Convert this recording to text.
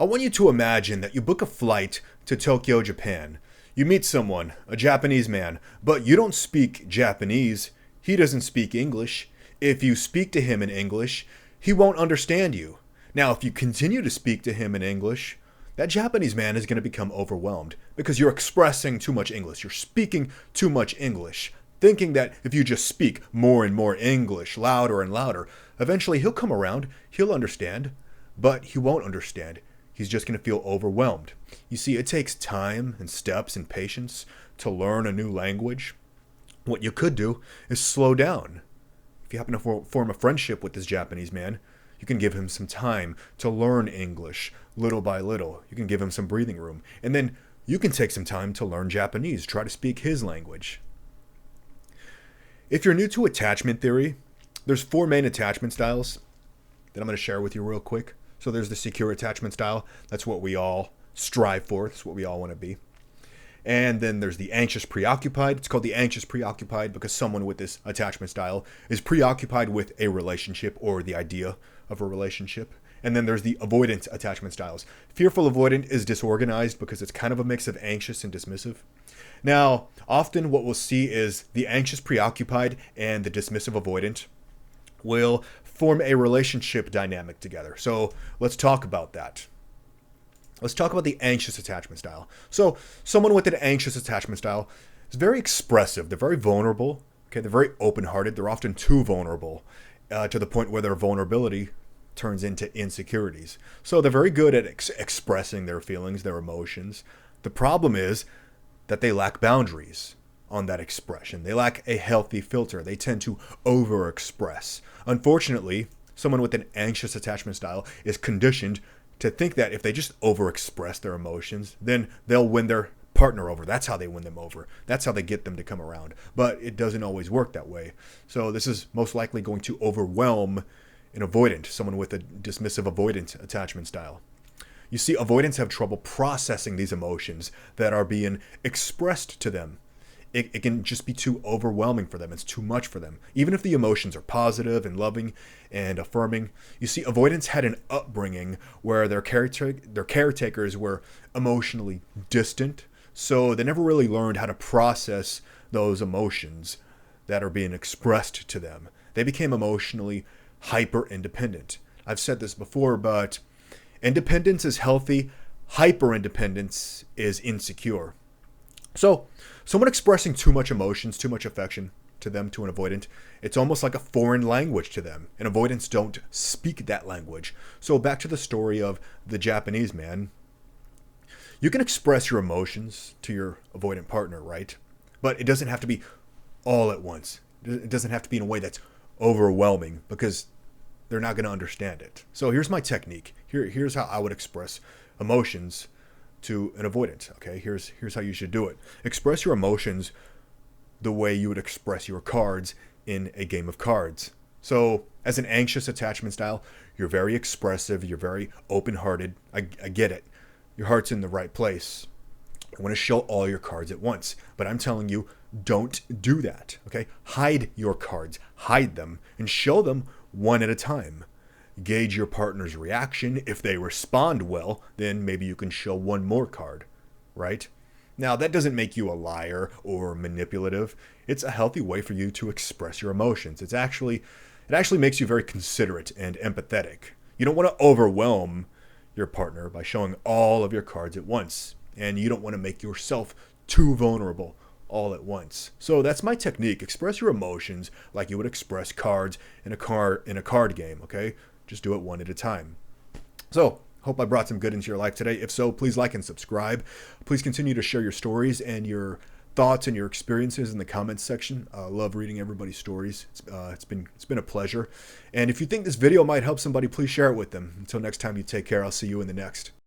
I want you to imagine that you book a flight to Tokyo, Japan. You meet someone, a Japanese man, but you don't speak Japanese. He doesn't speak English. If you speak to him in English, he won't understand you. Now, if you continue to speak to him in English, that Japanese man is going to become overwhelmed because you're expressing too much English. You're speaking too much English, thinking that if you just speak more and more English, louder and louder, eventually he'll come around, he'll understand, but he won't understand. He's just going to feel overwhelmed. You see, it takes time and steps and patience to learn a new language. What you could do is slow down. If you happen to form a friendship with this Japanese man, you can give him some time to learn English little by little. You can give him some breathing room. And then you can take some time to learn Japanese. Try to speak his language. If you're new to attachment theory, there's 4 main attachment styles that I'm going to share with you real quick. So there's the secure attachment style. That's what we all strive for. That's what we all want to be. And then there's the anxious preoccupied. It's called the anxious preoccupied because someone with this attachment style is preoccupied with a relationship or the idea of a relationship. And then there's the avoidant attachment styles. Fearful avoidant is disorganized because it's kind of a mix of anxious and dismissive. Now, often what we'll see is the anxious preoccupied and the dismissive avoidant will form a relationship dynamic together. So let's talk about that. Let's talk about the anxious attachment style. So someone with an anxious attachment style is very expressive. They're very vulnerable. Okay, they're very open-hearted. They're often too vulnerable to the point where their vulnerability turns into insecurities. So they're very good at expressing their feelings, their emotions. The problem is that they lack boundaries on that expression. They lack a healthy filter. They tend to overexpress. Unfortunately, someone with an anxious attachment style is conditioned to think that if they just overexpress their emotions, then they'll win their partner over. That's how they win them over. That's how they get them to come around. But it doesn't always work that way. So this is most likely going to overwhelm an avoidant, someone with a dismissive avoidant attachment style. You see, avoidants have trouble processing these emotions that are being expressed to them. It can just be too overwhelming for them. It's too much for them. Even if the emotions are positive and loving and affirming. You see, avoidants had an upbringing where their caretakers were emotionally distant. So they never really learned how to process those emotions that are being expressed to them. They became emotionally hyper-independent. I've said this before, but independence is healthy. Hyper-independence is insecure. So, someone expressing too much emotions, too much affection to them, to an avoidant, it's almost like a foreign language to them. And avoidants don't speak that language. So back to the story of the Japanese man. You can express your emotions to your avoidant partner, right? But it doesn't have to be all at once. It doesn't have to be in a way that's overwhelming because they're not going to understand it. So here's my technique. Here's how I would express emotions to an avoidant. Okay, here's how you should do it. Express your emotions the way you would express your cards in a game of cards. So as an anxious attachment style, you're very expressive, you're very open-hearted. I get it. Your heart's in the right place. You want to show all your cards at once, but I'm telling you, don't do that. Okay, hide your cards, hide them, and show them one at a time. Gauge your partner's reaction. If they respond well, then maybe you can show one more card, right? Now, that doesn't make you a liar or manipulative. It's a healthy way for you to express your emotions. It actually makes you very considerate and empathetic. You don't want to overwhelm your partner by showing all of your cards at once, and you don't want to make yourself too vulnerable all at once. So that's my technique. Express your emotions like you would express cards in a card game, okay? Just do it one at a time. So, hope I brought some good into your life today. If so, please like and subscribe. Please continue to share your stories and your thoughts and your experiences in the comments section. I love reading everybody's stories. It's been a pleasure. And if you think this video might help somebody, please share it with them. Until next time, you take care. I'll see you in the next.